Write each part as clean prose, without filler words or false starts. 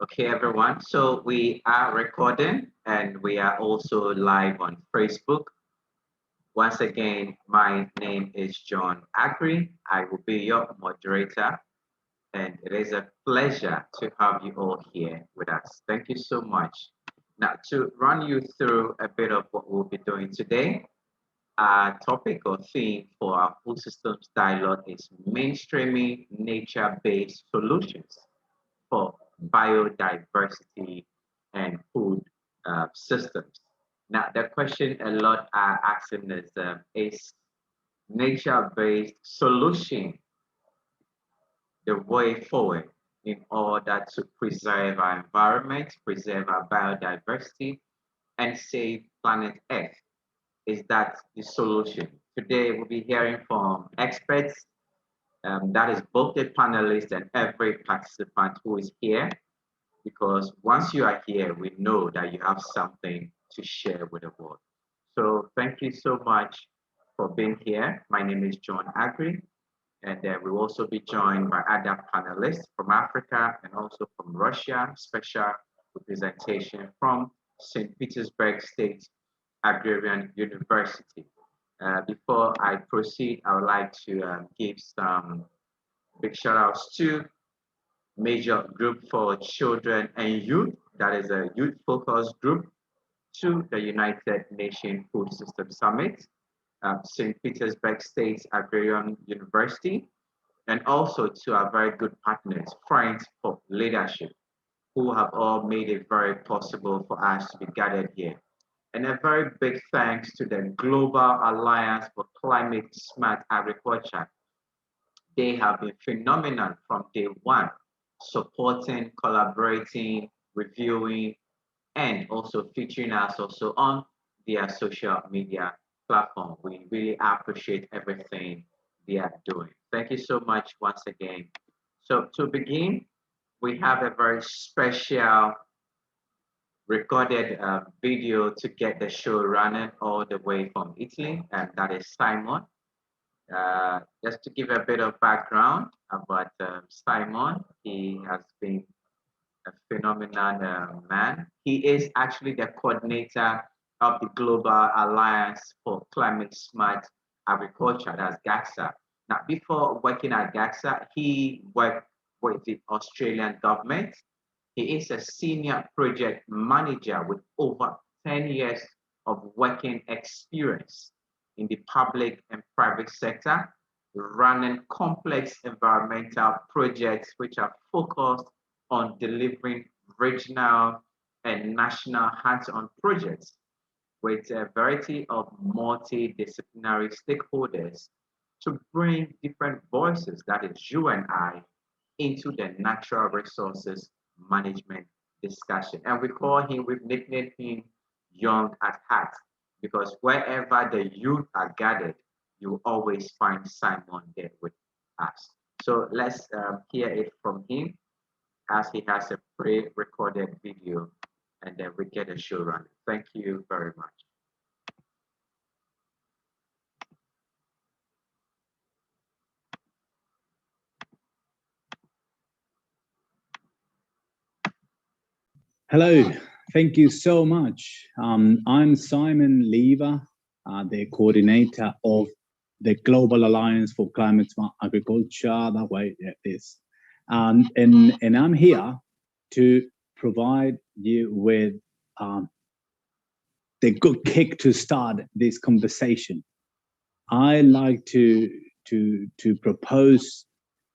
Okay, everyone. So we are recording and we are also live on Facebook. Once again, my name is John Agri. I will be your moderator, and it is a pleasure to have you all here with us. Thank you so much. Now, to run you through a bit of what we'll be doing today, our topic or theme for our food systems dialogue is mainstreaming nature-based solutions for biodiversity and food systems. Now, the question a lot are asking is nature-based solution the way forward in order to preserve our environment, preserve our biodiversity, and save planet Earth? Is that the solution? Today, we'll be hearing from experts, that is both the panelists and every participant who is here, because once you are here, we know that you have something to share with the world. So thank you so much for being here. My name is John Agri, and we'll also be joined by other panelists from Africa and also from Russia, special representation from St. Petersburg State Agrarian University. Before I proceed, I would like to give some big shout outs to major group for children and youth, that is a youth focused group, to the United Nations Food System Summit, St. Petersburg State Agrarian University, and also to our very good partners, Friends for Leadership, who have all made it very possible for us to be gathered here. And a very big thanks to the Global Alliance for Climate Smart Agriculture. They have been phenomenal from day one, supporting, collaborating, reviewing, and also featuring us also on their social media platform. We really appreciate everything they are doing. Thank you so much once again. So to begin, we have a very special recorded video to get the show running all the way from Italy, and that is Simon. Just to give a bit of background about Simon, he has been a phenomenal man. He is actually the coordinator of the Global Alliance for Climate Smart Agriculture, that's GACSA. Now, before working at GACSA, he worked with the Australian government. He is a senior project manager with over 10 years of working experience in the public and private sector, running complex environmental projects which are focused on delivering regional and national hands-on projects with a variety of multidisciplinary stakeholders to bring different voices, that is you and I, into the natural resources management discussion. And we've nicknamed him Young at Heart, because wherever the youth are gathered, you always find Simon there with us. So let's hear it from him as he has a pre-recorded video, and then we get a show running. Thank you very much. Hello, thank you so much. I'm Simon Lieber, the coordinator of the Global Alliance for Climate Smart Agriculture, that way it is. And I'm here to provide you with the good kick to start this conversation. I like to propose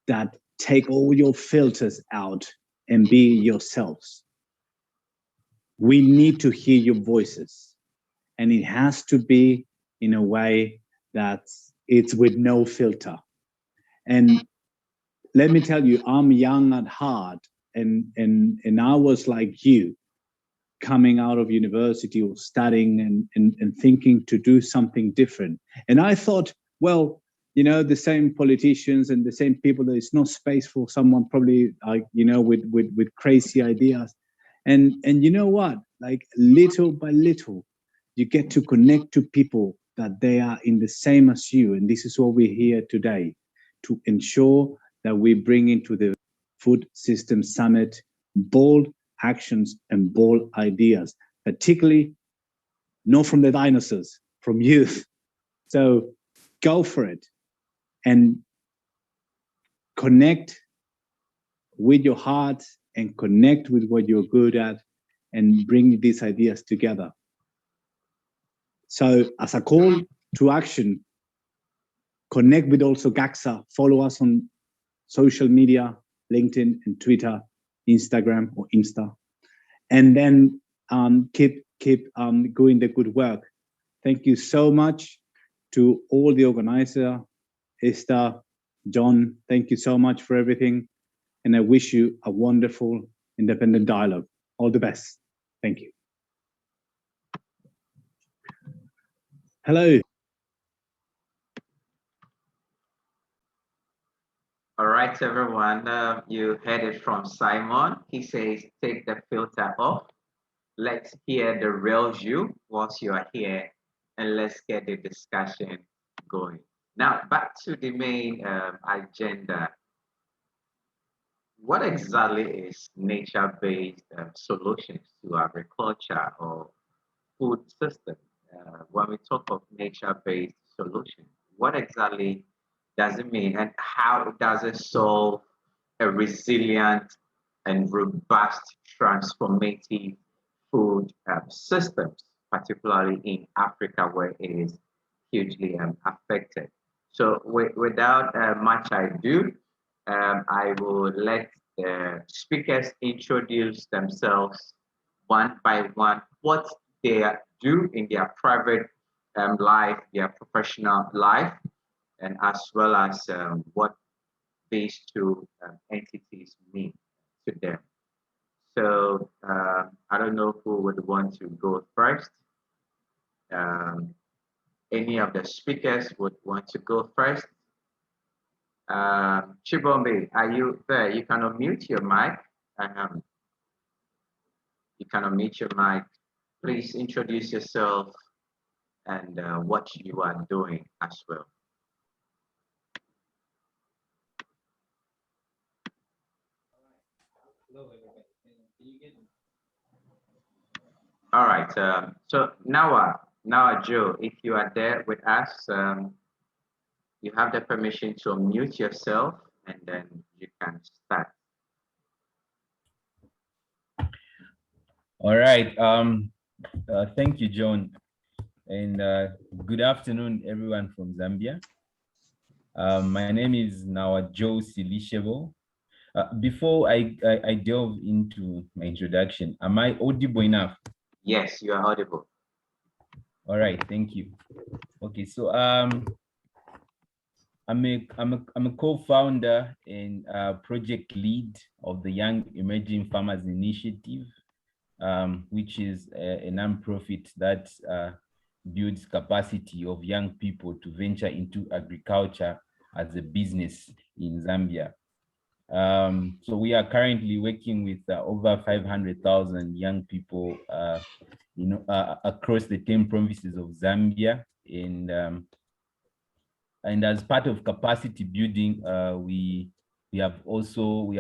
that take all your filters out and be yourselves. We need to hear your voices, and it has to be in a way that it's with no filter. And let me tell you, I'm young at heart, and I was like you, coming out of university or studying and thinking to do something different. And I thought, well, you know, the same politicians and the same people, there's no space for someone probably like, you know, with crazy ideas. And you know what, like little by little, you get to connect to people that they are in the same as you. And this is what we're here today, to ensure that we bring into the Food System Summit bold actions and bold ideas, particularly not from the dinosaurs, from youth. So go for it and connect with your heart and connect with what you're good at and bring these ideas together. So as a call to action, connect with also GAXA, follow us on social media, LinkedIn and Twitter, Instagram or Insta, and then keep doing the good work. Thank you so much to all the organizer, Esther, John, thank you so much for everything. And I wish you a wonderful independent dialogue. All the best. Thank you. Hello. All right, everyone. You heard it from Simon. He says, take the filter off. Let's hear the real you once you are here, and let's get the discussion going. Now, back to the main agenda. What exactly is nature-based solutions to agriculture or food system? When we talk of nature-based solutions, what exactly does it mean, and how does it solve a resilient and robust transformative food systems, particularly in Africa where it is hugely affected? So without much ado, I will let the speakers introduce themselves one by one, what they do in their private life, their professional life, and as well as what these two entities mean to them. So I don't know who would want to go first. Um, any of the speakers would want to go first. Chibombe, are you there? You can unmute your mic. Um, you can unmute your mic. Please introduce yourself and what you are doing as well. Hello, everybody. Can you get me? All right. So now, Joe, if you are there with us, you have the permission to unmute yourself, and then you can start. All right. Thank you, John, and good afternoon, everyone from Zambia. My name is now Joe Silishebo. Before I delve into my introduction, am I audible enough? Yes, you are audible. All right. Thank you. Okay. So I'm a co-founder and project lead of the Young Emerging Farmers Initiative, which is a nonprofit that builds capacity of young people to venture into agriculture as a business in Zambia. So we are currently working with over 500,000 young people, across the 10 provinces of Zambia, and as part of capacity building, we have also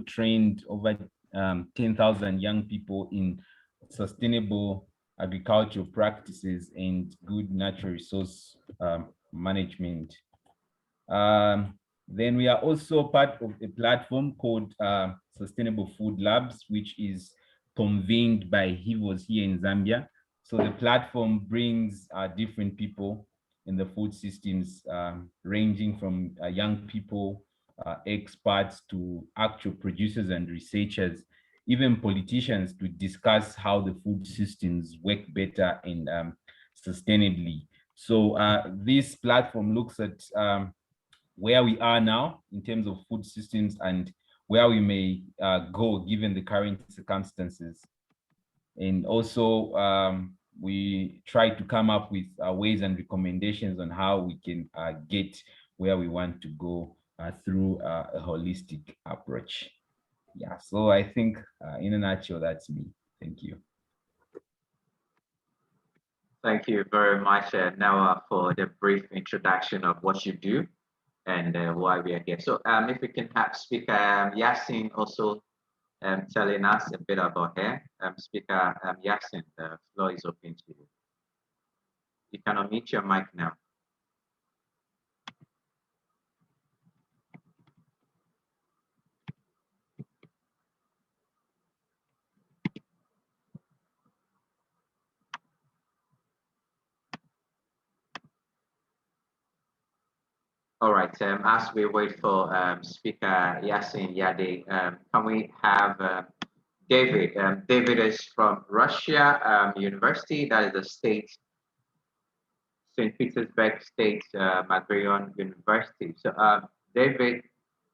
trained over 10,000 young people in sustainable agricultural practices and good natural resource management. Then we are also part of a platform called Sustainable Food Labs, which is convened by HIVOS here in Zambia. So the platform brings different people in the food systems, ranging from young people, experts, to actual producers and researchers, even politicians, to discuss how the food systems work better and sustainably. So this platform looks at where we are now in terms of food systems and where we may go given the current circumstances. And also, we try to come up with ways and recommendations on how we can get where we want to go through a holistic approach. Yeah, so I think in a nutshell, that's me. Thank you. Thank you very much, Noah, for the brief introduction of what you do and why we are here. So if we can have Speaker Yasin also telling us a bit about her. Speaker Yasin, the floor is open to you. You can unmute your mic now. All right, as we wait for Speaker Yasin Yade, can we have David? David is from Russia University, that is the state, St. Petersburg State Magrion University. So David,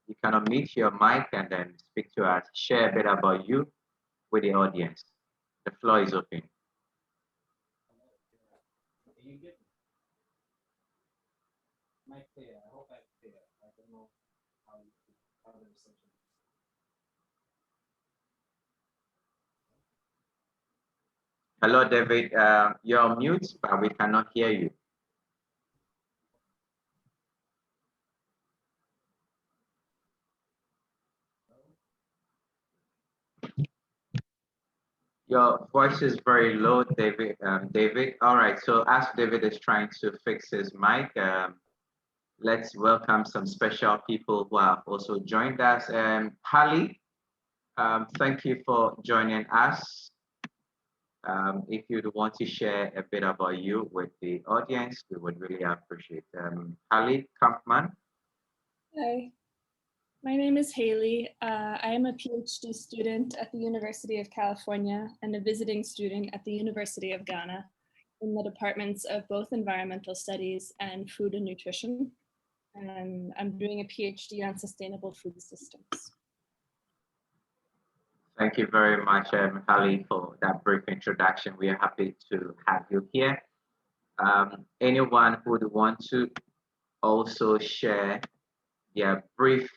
you can unmute your mic and then speak to us, share a bit about you with the audience. The floor is open. Hello, David. You're on mute, but we cannot hear you. Your voice is very low, David. David. All right. So as David is trying to fix his mic, let's welcome some special people who have also joined us. Hali, thank you for joining us. If you'd want to share a bit about you with the audience, we would really appreciate it. Hali Kampman. Hi, my name is Haley. I am a PhD student at the University of California and a visiting student at the University of Ghana in the departments of both environmental studies and food and nutrition. And I'm doing a PhD on sustainable food systems. Thank you very much, Ali, for that brief introduction. We are happy to have you here. Anyone who would want to also share their brief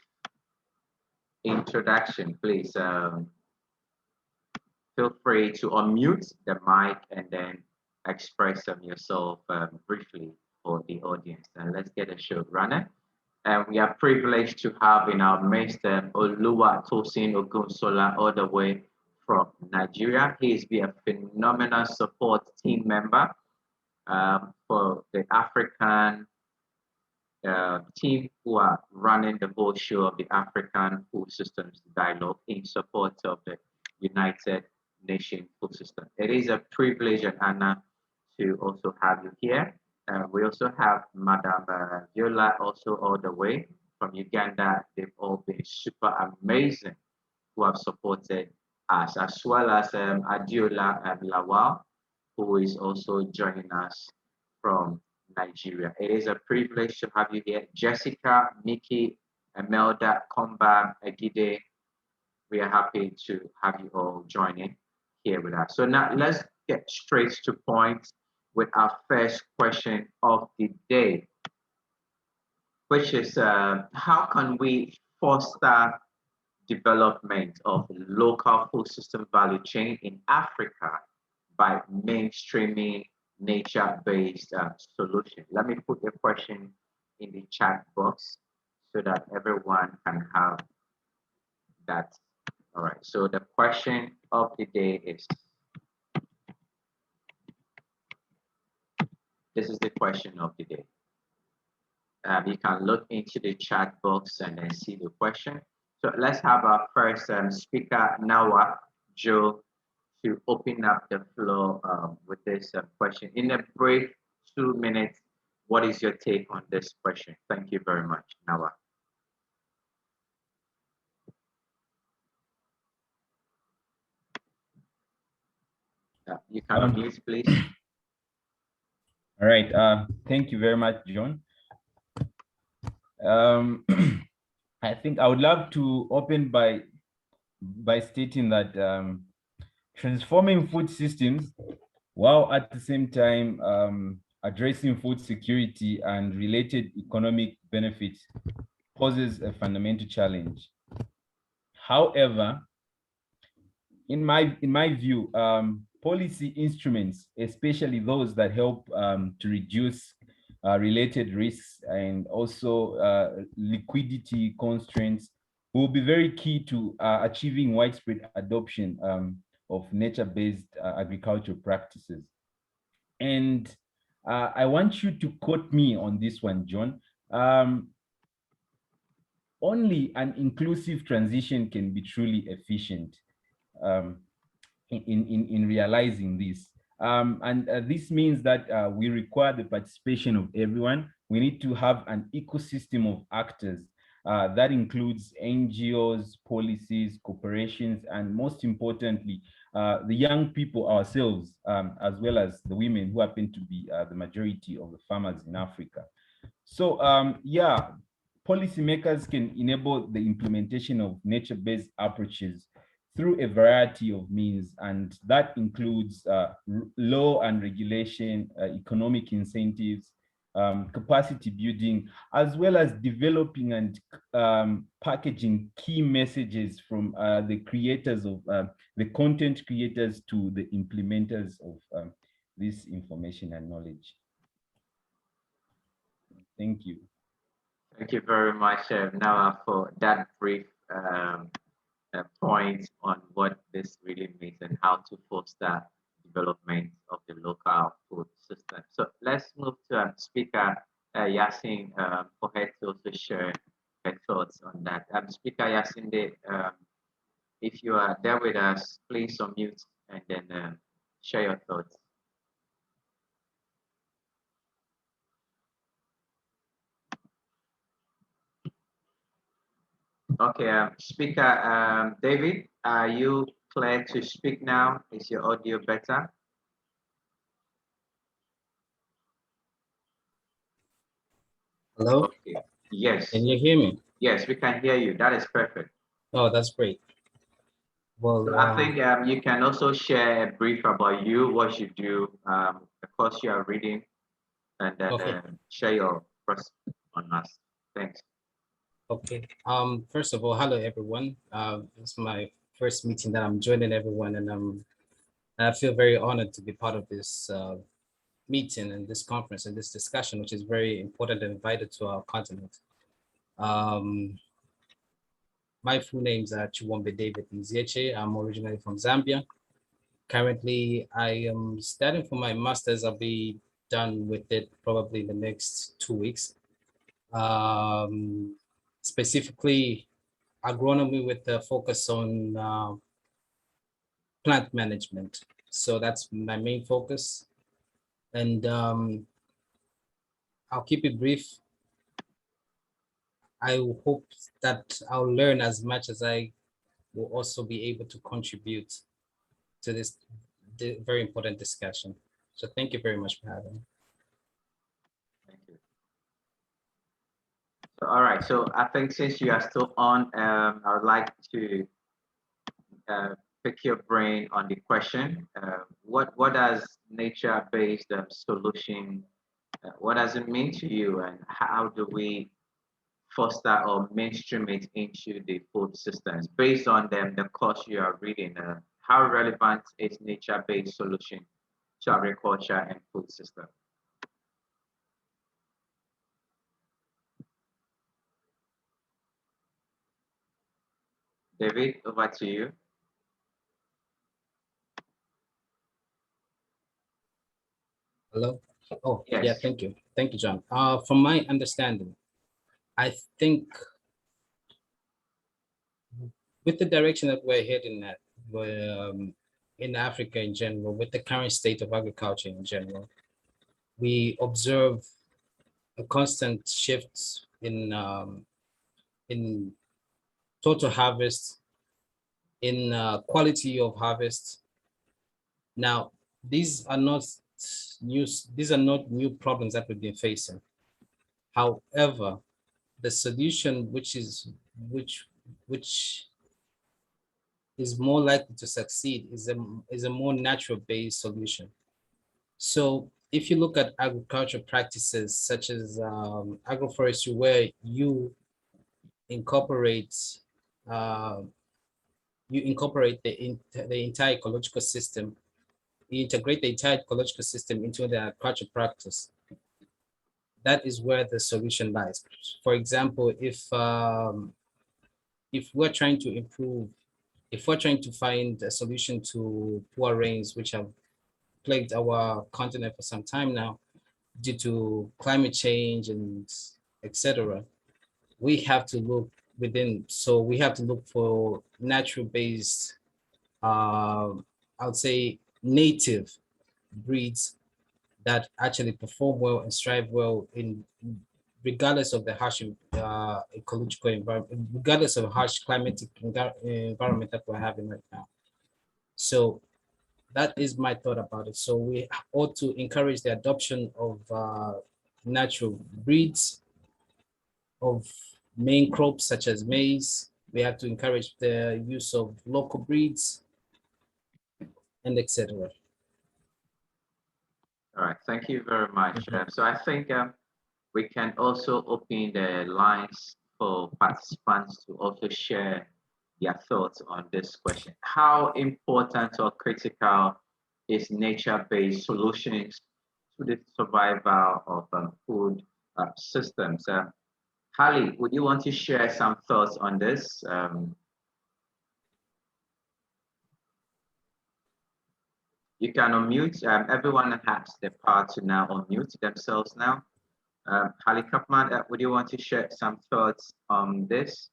introduction, please feel free to unmute the mic and then express yourself briefly for the audience. And let's get a show running. And we are privileged to have in our midst Oluwa Tosin Ogunsola all the way from Nigeria. He has been a phenomenal support team member for the African team who are running the whole show of the African Food Systems Dialogue in support of the United Nations Food System. It is a privilege and honor to also have you here. We also have Madam Viola also all the way from Uganda. They've all been super amazing who have supported us, as well as Adiola Lawal, who is also joining us from Nigeria. It is a privilege to have you here. Jessica, Nikki, Imelda, Komba, Egide, we are happy to have you all joining here with us. So now let's get straight to point with our first question of the day, which is how can we foster development of local food system value chain in Africa by mainstreaming nature-based solution? Let me put the question in the chat box so that everyone can have that. All right, so the question of the day is, this is the question of the day. You can look into the chat box and then see the question. So let's have our first speaker, Nawa Joe, to open up the floor with this question. In a brief 2 minutes, what is your take on this question? Thank you very much, Nawa. You can unmute, please. All right. Thank you very much, John. I think I would love to open by stating that transforming food systems while at the same time addressing food security and related economic benefits poses a fundamental challenge. However, in my view, policy instruments, especially those that help to reduce related risks and also liquidity constraints, will be very key to achieving widespread adoption of nature-based agricultural practices. And I want you to quote me on this one, John. Only an inclusive transition can be truly efficient in realizing this. And this means that we require the participation of everyone. We need to have an ecosystem of actors that includes NGOs, policies, corporations, and most importantly, the young people ourselves, as well as the women who happen to be the majority of the farmers in Africa. So yeah, policymakers can enable the implementation of nature-based approaches through a variety of means, and that includes law and regulation, economic incentives, capacity building, as well as developing and packaging key messages from the creators of the content creators to the implementers of this information and knowledge. Thank you. Thank you very much, Noah, for that brief point on what this really means and how to foster development of the local food system. So let's move to Speaker Yasin for her to also share her thoughts on that. Speaker Yasin, if you are there with us, please unmute and then share your thoughts. Okay, Speaker David, are you clear to speak now? Is your audio better? Hello? Okay. Yes. Can you hear me? Yes, we can hear you. That is perfect. Oh, that's great. Well, So I think you can also share a brief about you, what you do, the course you are reading, and then okay. Share your perspective on us. Thanks. Okay. First of all, hello everyone. It's my first meeting that I'm joining everyone, and I feel very honored to be part of this meeting and this conference and this discussion, which is very important and vital to our continent. My full names are Chiwombe David Nzieche. I'm originally from Zambia. Currently, I am studying for my master's. I'll be done with it probably in the next 2 weeks. Specifically, agronomy with a focus on plant management. So that's my main focus. And I'll keep it brief. I hope that I'll learn as much as I will also be able to contribute to this very important discussion. So thank you very much for having me. Thank you. So, all right. So I think since you are still on, I would like to pick your brain on the question. What does nature-based solution, what does it mean to you, and how do we foster or mainstream it into the food systems based on the course you are reading? How relevant is nature-based solution to agriculture and food system? David, over to you. Hello? Oh, Yes. yeah, thank you. Thank you, John. From my understanding, I think with the direction that we're heading at, in Africa in general, with the current state of agriculture in general, we observe a constant shift in total harvest, in quality of harvest. Now, these are not new problems that we've been facing. However, the solution which is more likely to succeed is a more natural based solution. So if you look at agricultural practices such as agroforestry, where you incorporate the entire ecological system, you integrate the entire ecological system into the agricultural practice, that is where the solution lies. For example, if if we're trying to improve, if we're trying to find a solution to poor rains, which have plagued our continent for some time now, due to climate change and etc., we have to look within. So we have to look for natural based, I would say native breeds that actually perform well and strive well in regardless of the harsh ecological environment, regardless of harsh climatic environment that we're having right now. So that is my thought about it. So we ought to encourage the adoption of natural breeds of main crops such as maize. We have to encourage the use of local breeds and etc. All right, thank you very much. So I think we can also open the lines for participants to also share their thoughts on this question. How important or critical is nature-based solutions to the survival of food systems? Hali, would you want to share some thoughts on this? You can unmute. Everyone has the power to now unmute themselves now. Hali Kapman, would you want to share some thoughts on this?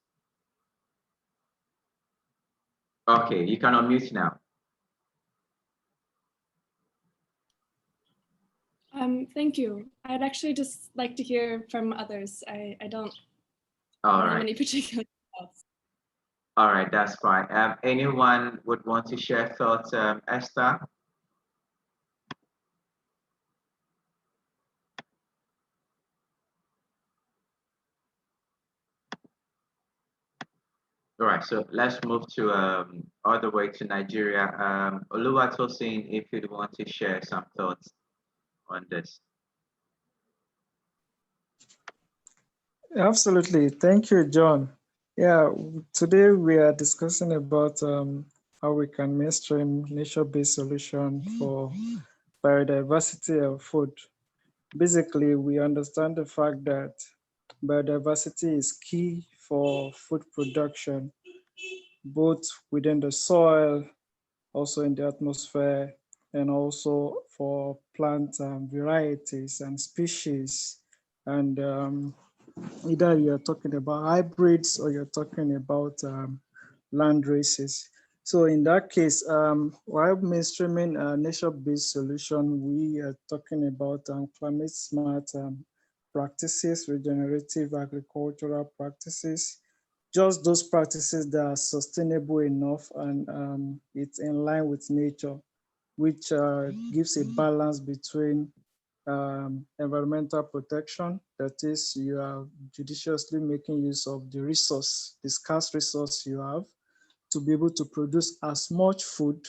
Okay, you can unmute now. Thank you. I'd actually just like to hear from others. I don't All have right. any particular thoughts. All right, that's fine. Anyone would want to share thoughts? Esther? All right, so let's move to all the way to Nigeria. Oluwatosin, if you'd want to share some thoughts on this. Absolutely. Thank you, John. Yeah, today we are discussing about how we can mainstream nature-based solution for biodiversity of food. Basically, we understand the fact that biodiversity is key for food production, both within the soil, also in the atmosphere, and also for plant varieties and species. And either you're talking about hybrids or you're talking about land races. So in that case, while mainstreaming a nature-based solution, we are talking about climate smart practices, regenerative agricultural practices, just those practices that are sustainable enough and it's in line with nature, which gives a balance between environmental protection, that is, you are judiciously making use of the resource, the scarce resource you have, to be able to produce as much food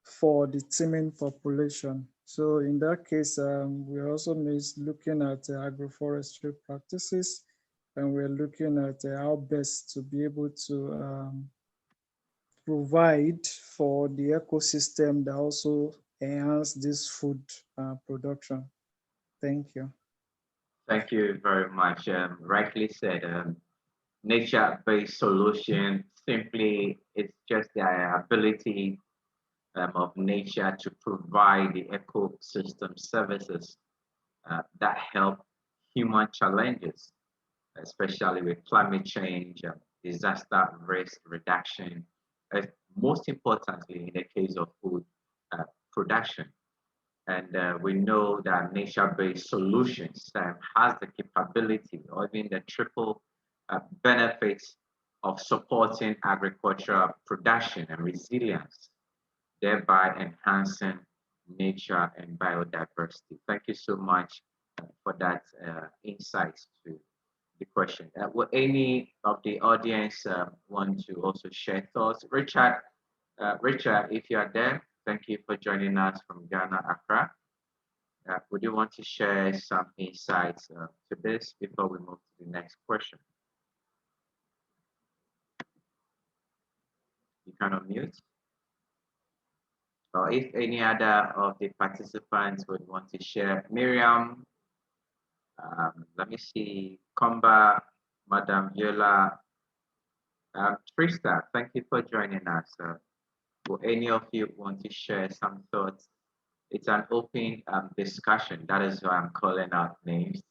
for the teeming population. So in that case, we're also looking at agroforestry practices, and we're looking at how best to be able to provide for the ecosystem that also enhance this food production. Thank you. Thank you very much. Rightly said, nature-based solution simply it's just the ability of nature to provide the ecosystem services that help human challenges, especially with climate change, disaster risk reduction, most importantly in the case of food production. And we know that nature-based solutions has the capability or even the triple benefits of supporting agricultural production and resilience, thereby enhancing nature and biodiversity. Thank you so much for that insight to the question. Would any of the audience want to also share thoughts? Richard, if you are there, thank you for joining us from Ghana, Accra. Would you want to share some insights to this before we move to the next question? You can unmute. Or if any other of the participants would want to share. Miriam, let me see, Komba, Madam Yola, Trista, thank you for joining us. Will any of you want to share some thoughts? It's an open discussion. That is why I'm calling out names.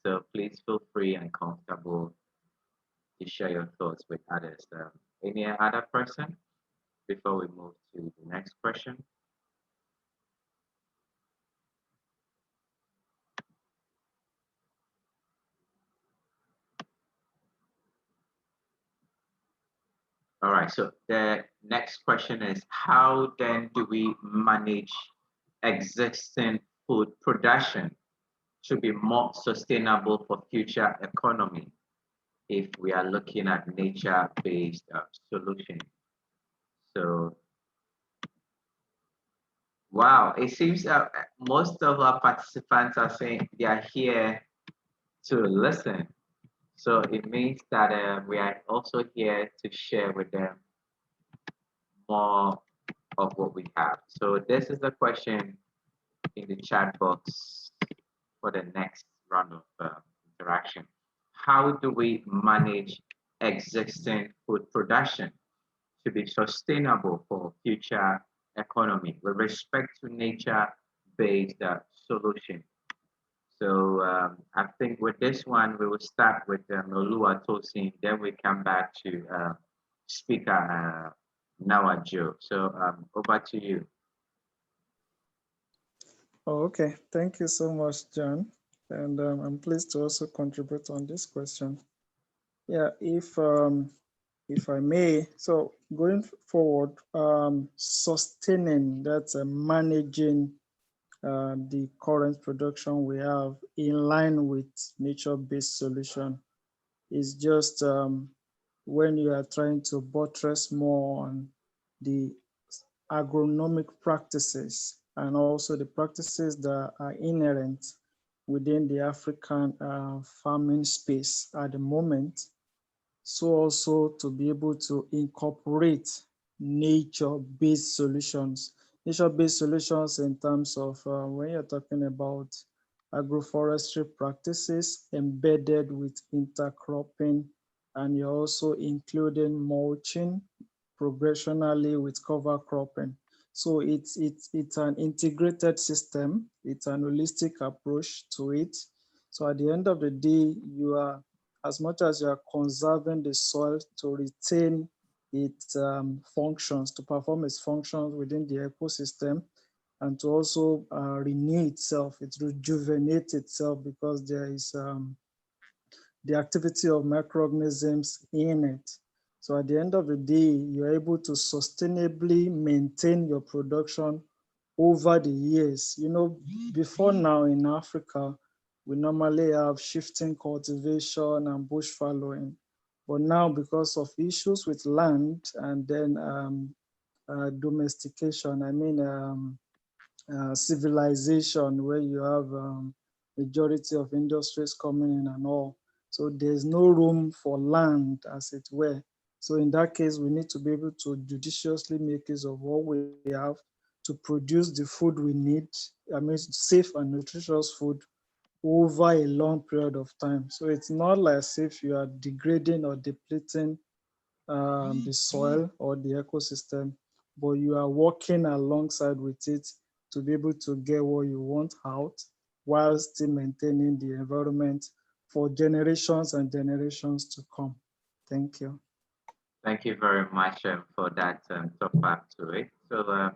So please feel free and comfortable to share your thoughts with others. Any other person before we move to the next question? All right, so the next question is, how then do we manage existing food production to be more sustainable for future economy if we are looking at nature-based solutions? So, wow, it seems most of our participants are saying they are here to listen. So it means that we are also here to share with them more of what we have. So this is the question in the chat box for the next round of interaction. How do we manage existing food production to be sustainable for future economy with respect to nature-based solution? So I think with this one, we will start with Olua Tosin, then we come back to speaker Nawa Joe. So over to you. Oh, okay, thank you so much, John. And I'm pleased to also contribute on this question. Yeah, if I may, so going forward, sustaining, that's managing the current production we have in line with nature-based solution is just when you are trying to buttress more on the agronomic practices and also the practices that are inherent within the African farming space at the moment. So also to be able to incorporate nature-based solutions. Nature-based solutions in terms of when you're talking about agroforestry practices embedded with intercropping, and you're also including mulching progressionally with cover cropping. So it's an integrated system. It's an holistic approach to it. So at the end of the day, you are, as much as you are conserving the soil to retain its functions, to perform its functions within the ecosystem, and to also renew itself, it rejuvenates itself because there is the activity of microorganisms in it. So at the end of the day, you're able to sustainably maintain your production over the years. You know, before now in Africa, we normally have shifting cultivation and bush fallowing. But now, because of issues with land and then domestication, I mean civilization, where you have majority of industries coming in and all. So there's no room for land, as it were. So in that case, we need to be able to judiciously make use of what we have to produce the food we need, I mean, safe and nutritious food over a long period of time. So it's not like as if you are degrading or depleting the soil or the ecosystem, but you are working alongside with it to be able to get what you want out while still maintaining the environment for generations and generations to come. Thank you. Thank you very much for that top up to it. So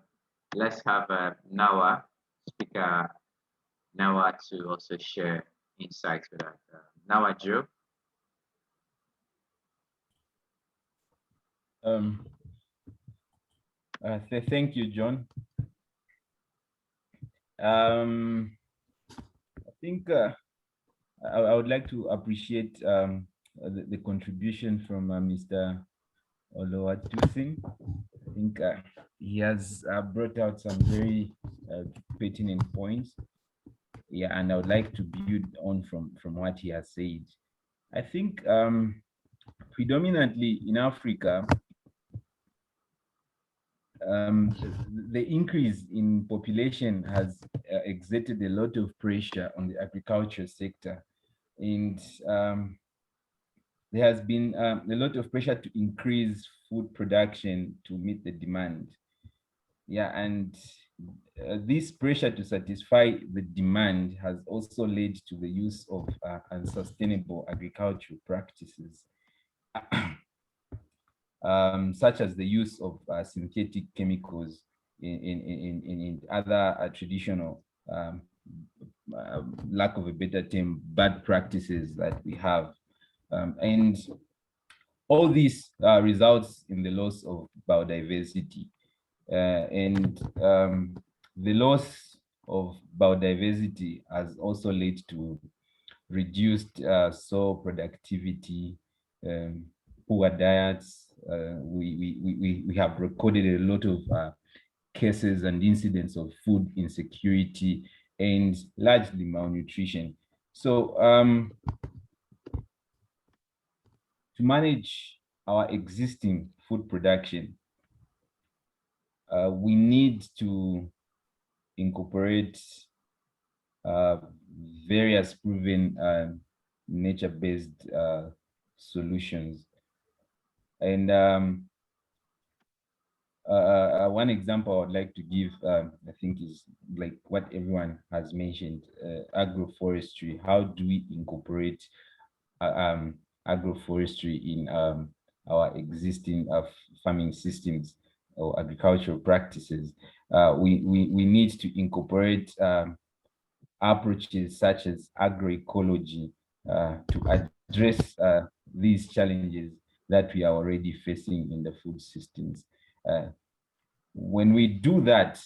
let's have Nawa, speaker Nawa, to also share insights with us. Nawa Joe. Thank you, John. I think I would like to appreciate the contribution from Mr. Oluwatosin. I think he has brought out some very pertinent points. Yeah, and I would like to build on from what he has said. I think predominantly in Africa, the increase in population has exerted a lot of pressure on the agriculture sector. And there has been a lot of pressure to increase food production to meet the demand. Yeah, and this pressure to satisfy the demand has also led to the use of unsustainable agricultural practices, such as the use of synthetic chemicals in other traditional, lack of a better term, bad practices that we have. And all this results in the loss of biodiversity. And the loss of biodiversity has also led to reduced soil productivity, poor diets. We have recorded a lot of cases and incidents of food insecurity and largely malnutrition. So to manage our existing food production, we need to incorporate various proven nature-based solutions. And one example I would like to give, I think, is like what everyone has mentioned, agroforestry. How do we incorporate agroforestry in our existing farming systems or agricultural practices? We need to incorporate approaches such as agroecology to address these challenges that we are already facing in the food systems. When we do that,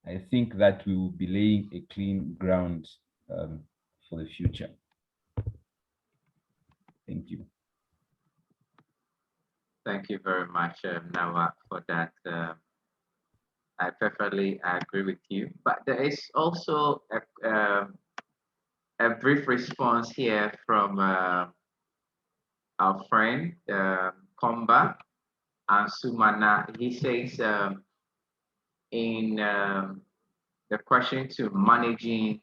I think that we will be laying a clean ground for the future. Thank you. Thank you very much, Nawa, for that. I perfectly agree with you. But there is also a brief response here from our friend Komba and Sumana. He says in the question to managing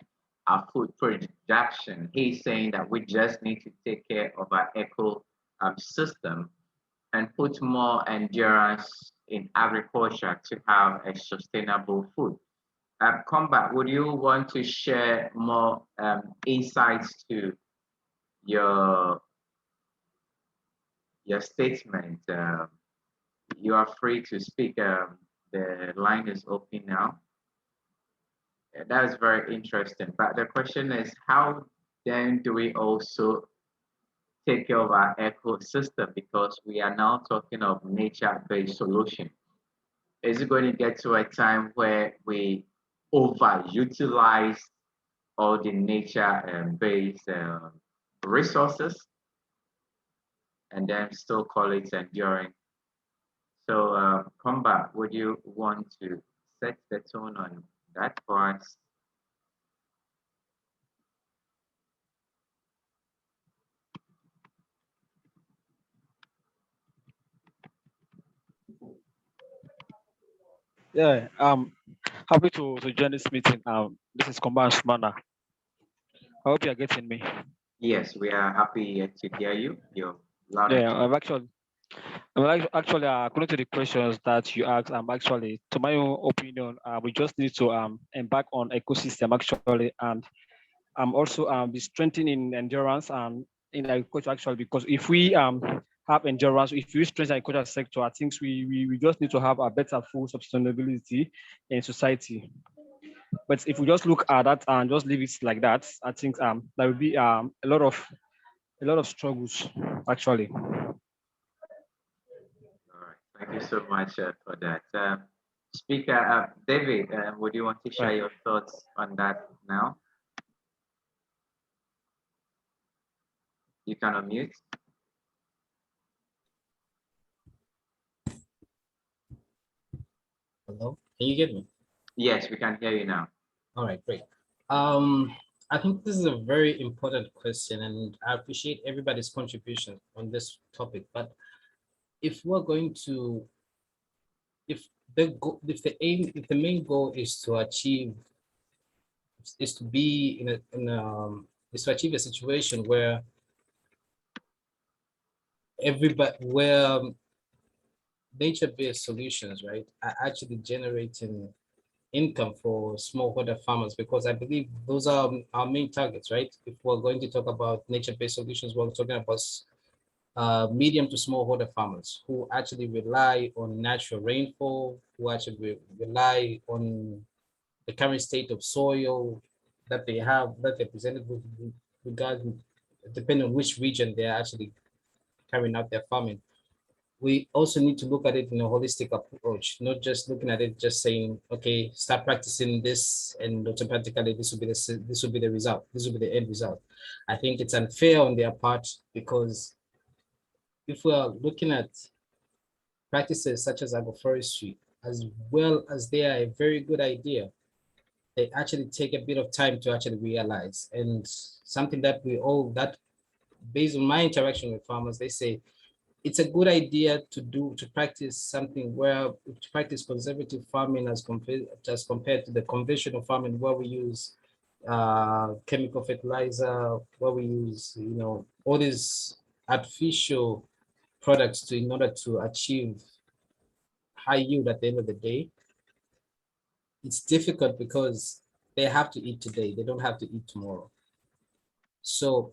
our food production, he's saying that we just need to take care of our eco system and put more endurance in agriculture to have a sustainable food. Combat, would you want to share more insights to your statement? You are free to speak. The line is open now. That is very interesting. But the question is, how then do we also take care of our ecosystem? Because we are now talking of nature-based solution. Is it going to get to a time where we overutilize all the nature-based resources and then still call it enduring? So, Combat, would you want to set the tone on that for us? Yeah, happy to join this meeting. This is Komban Shmana. I hope you are getting me. Yes, we are happy to hear you. You're loud and Yeah, clear. actually, according to the questions that you asked, actually, to my own opinion, we just need to embark on ecosystem actually, and also be strengthening endurance and in agriculture actually, because if we have endurance, if we strengthen agriculture sector, I think we just need to have a better food sustainability in society. But if we just look at that and just leave it like that, I think there will be a lot of struggles actually. All right. Thank you so much for that. Speaker David, would you want to share your thoughts on that now? You can unmute. Hello, can you get me? Yes, we can hear you now. All right, great. I think this is a very important question, and I appreciate everybody's contribution on this topic. But if we're going to, if the main goal is to achieve, is to be is to achieve a situation where everybody where nature-based solutions, right, are actually generating income for smallholder farmers, because I believe those are our main targets, right? If we're going to talk about nature-based solutions, we're talking about medium to smallholder farmers who actually rely on natural rainfall, who actually rely on the current state of soil that they have, that they're presented with, regarding, depending on which region they're actually carrying out their farming. We also need to look at it in a holistic approach, not just looking at it just saying, okay, start practicing this and automatically this will be the result, this will be the end result. I think it's unfair on their part, because if we are looking at practices such as agroforestry, as well as they are a very good idea, they actually take a bit of time to actually realize. And something that based on my interaction with farmers, they say it's a good idea to practice something to practice conservative farming as compared to the conventional farming, where we use chemical fertilizer, where we use, all these artificial products in order to achieve high yield at the end of the day. It's difficult because they have to eat today. They don't have to eat tomorrow. So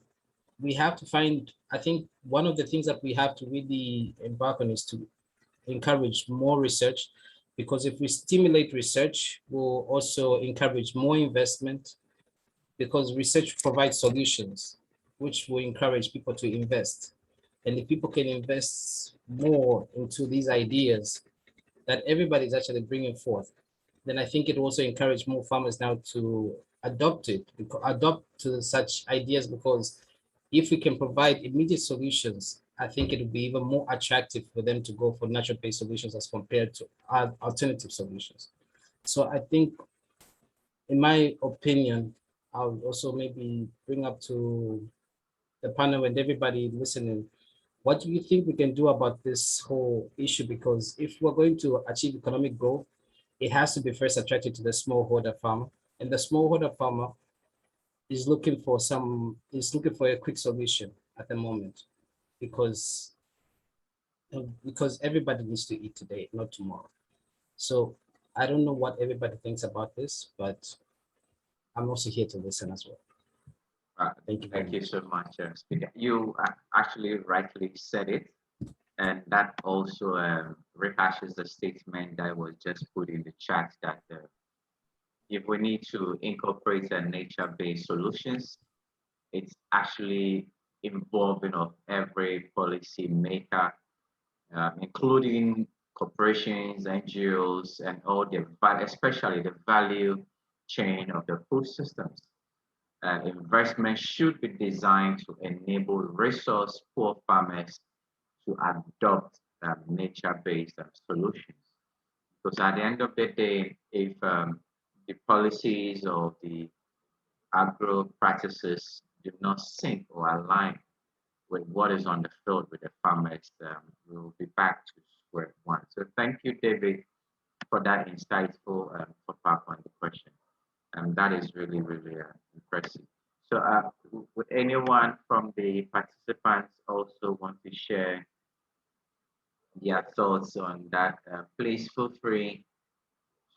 we have to find, I think one of the things that we have to really embark on is to encourage more research, because if we stimulate research, we'll also encourage more investment, because research provides solutions, which will encourage people to invest. And if people can invest more into these ideas that everybody's actually bringing forth, then I think it also encourage more farmers now to adopt to such ideas, because if we can provide immediate solutions, I think it would be even more attractive for them to go for natural-based solutions as compared to alternative solutions. So I think, in my opinion, I'll also maybe bring up to the panel and everybody listening, what do you think we can do about this whole issue? Because if we're going to achieve economic growth, it has to be first attracted to the smallholder farmer. And the smallholder farmer is looking for a quick solution at the moment, because everybody needs to eat today, not tomorrow. So I don't know what everybody thinks about this, but I'm also here to listen as well. Thank you so much, Speaker. You actually rightly said it, and that also rehashes the statement that was just put in the chat, that if we need to incorporate nature-based solutions, it's actually involving of every policy maker, including corporations, NGOs, and but especially the value chain of the food systems. Investment should be designed to enable resource-poor farmers to adopt nature-based solutions. Because at the end of the day, if the policies or the agro practices do not sync or align with what is on the field with the farmers, we'll be back to square one. So thank you, David, for that insightful pop-up on the question. And that is really, really impressive. So would anyone from the participants also want to share their thoughts on that? Please feel free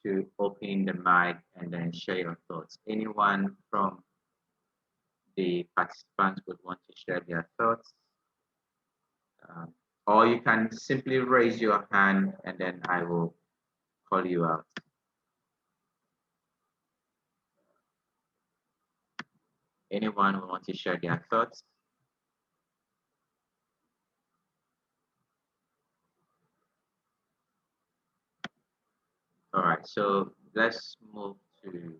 to open the mic and then share your thoughts. Anyone from the participants would want to share their thoughts? Or you can simply raise your hand and then I will call you out. Anyone who wants to share their thoughts? All right, so let's move to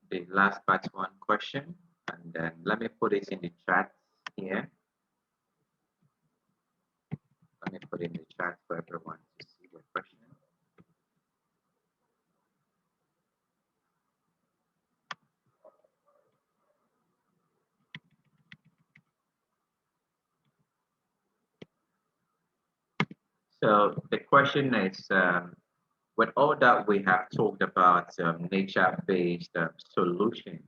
the last part one question, and then let me put it in the chat here. Let me put it in the chat for everyone to see the question. So the question is, with all that we have talked about nature-based solution,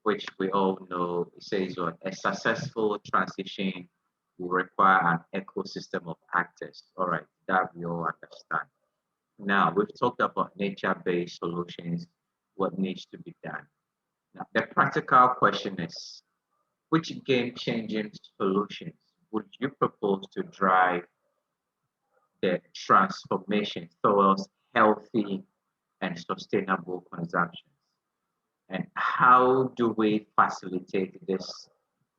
which we all know, it says what a successful transition will require an ecosystem of actors. All right, that we all understand. Now, we've talked about nature-based solutions, what needs to be done. Now, the practical question is, which game-changing solutions would you propose to drive the transformation towards healthy and sustainable consumption? And how do we facilitate this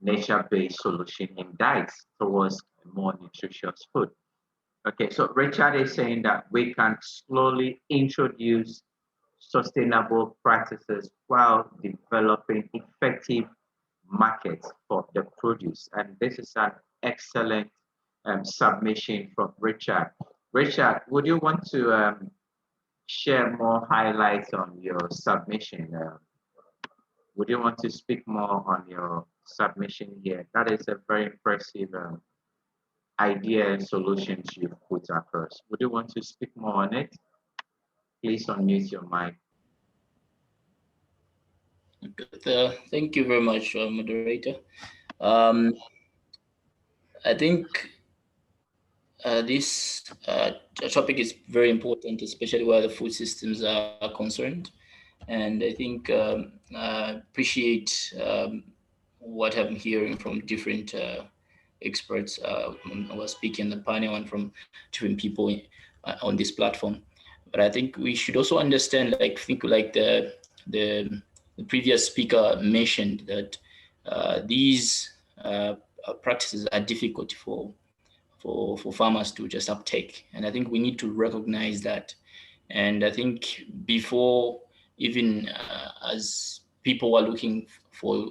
nature-based solution in diets towards a more nutritious food? Okay, so Richard is saying that we can slowly introduce sustainable practices while developing effective markets for the produce. And this is an excellent submission from Richard. Richard, would you want to share more highlights on your submission? Would you want to speak more on your submission here? That is a very impressive idea and solutions you've put across. Would you want to speak more on it? Please unmute your mic. Thank you very much, moderator. I think this topic is very important, especially where the food systems are concerned. And I think I appreciate what I'm hearing from different experts who are speaking on the panel and from different people on this platform. But I think we should also understand, like the previous speaker mentioned, that these practices are difficult for farmers to just uptake. And I think we need to recognize that. And I think before even as people are looking for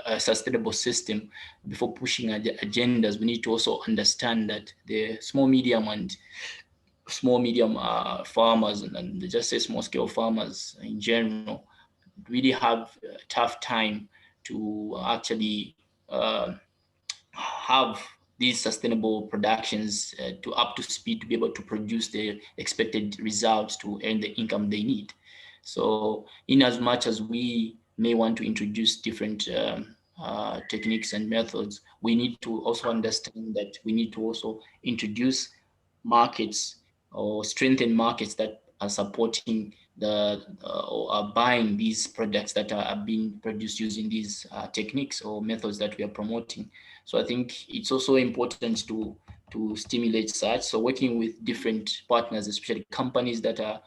a sustainable system, before pushing agendas, we need to also understand that the small medium farmers, and just say small scale farmers in general, really have a tough time to actually have these sustainable productions to up to speed to be able to produce the expected results to earn the income they need. So in as much as we may want to introduce different techniques and methods, we need to also understand that we need to also introduce markets or strengthen markets that are supporting or are buying these products that are being produced using these techniques or methods that we are promoting. So I think it's also important to stimulate such. So working with different partners, especially companies that are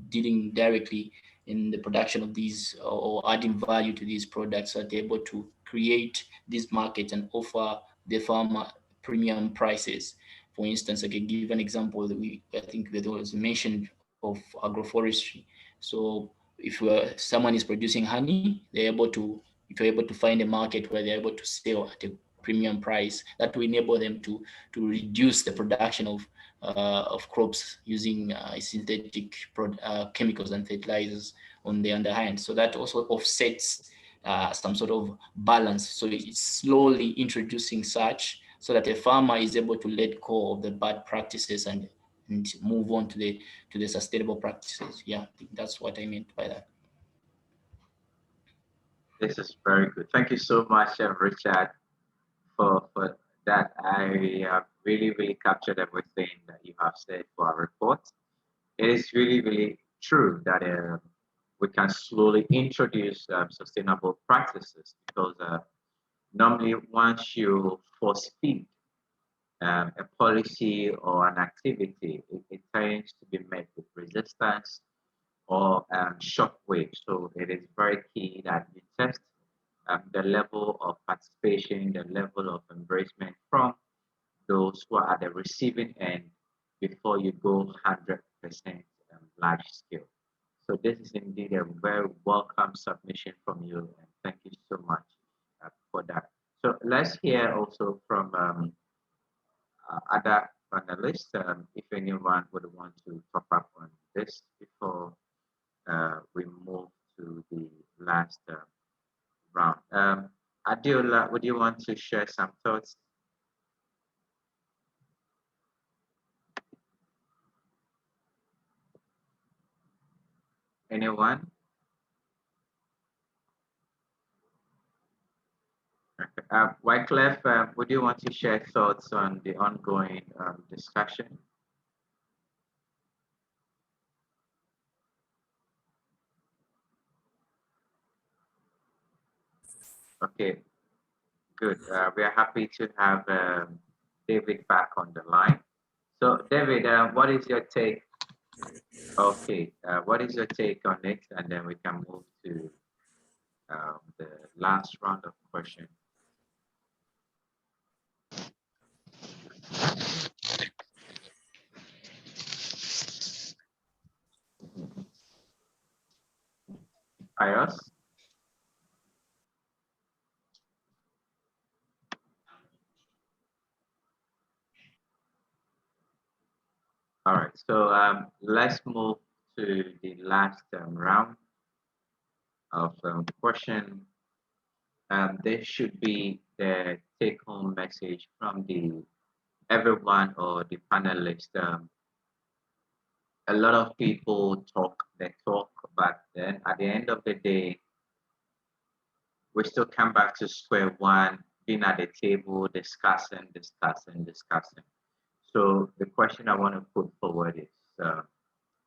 dealing directly in the production of these or adding value to these products, are able to create this market and offer the farmer premium prices. For instance, I can give an example that I think that was mentioned of agroforestry. So if someone is producing honey, if you're able to find a market where they're able to sell at a premium price, that will enable them to reduce the production of crops using synthetic chemicals and fertilizers on the other hand. So that also offsets some sort of balance. So it's slowly introducing such so that a farmer is able to let go of the bad practices and move on to the sustainable practices. Yeah, I think that's what I meant by that. This is very good. Thank you so much, Richard, for that. I have really captured everything that you have said for our report. It is really true that we can slowly introduce sustainable practices, because normally once you force feed a policy or an activity, it tends to be met with resistance or shockwave. So it is very key that you test the level of participation, the level of embracement from those who are at the receiving end before you go 100% large scale. So this is indeed a very welcome submission from you, and thank you so much for that. So let's hear also from other panelists, if anyone would want to top up on this before we move to the last round. Adiola, would you want to share some thoughts? Anyone? Wycliffe, would you want to share thoughts on the ongoing discussion? Okay, good. We are happy to have David back on the line. So, David, what is your take? Okay, what is your take on it? And then we can move to the last round of questions. Ayos? All right, so let's move to the last round of question. This should be the take-home message from everyone or the panelists. A lot of people talk, but then at the end of the day, we still come back to square one, being at the table, discussing. So the question I want to put forward is,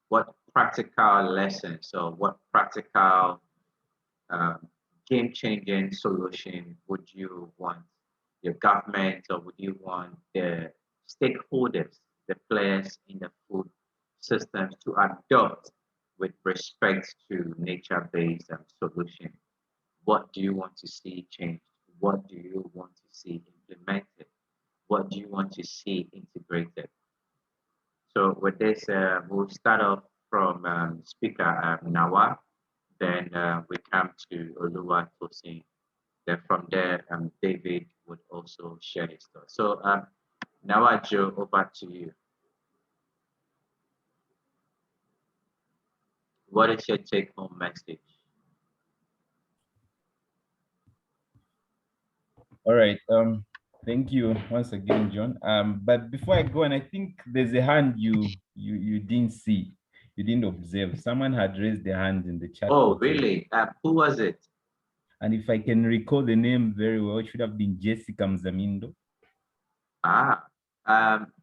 what practical lessons or what practical game-changing solution would you want your government or would you want the stakeholders, the players in the food system to adopt with respect to nature-based solution? What do you want to see changed? What do you want to see implemented? What do you want to see integrated? So with this, we'll start off from Speaker Nawa, then we come to Oluwa Tosin. Then from there, David would also share his thoughts. So Nawa Joe, over to you. What is your take-home message? All right. Thank you once again, John. But before I go, and I think there's a hand you didn't see, you didn't observe. Someone had raised their hand in the chat. Oh, really? Who was it? And if I can recall the name very well, it should have been Jessica Mzamindo.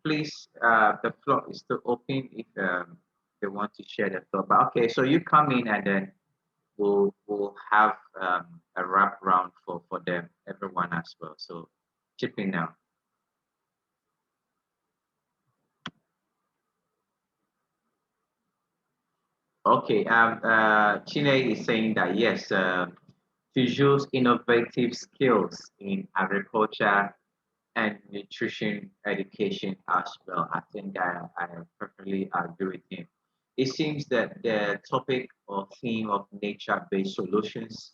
Please, the floor is still open if they want to share the thought. But okay, so you come in and then we'll have a wrap round for them, everyone as well. So chip in now. Okay, Chine is saying that yes, to use innovative skills in agriculture and nutrition education as well. I think I perfectly agree with him. It seems that the topic or theme of nature-based solutions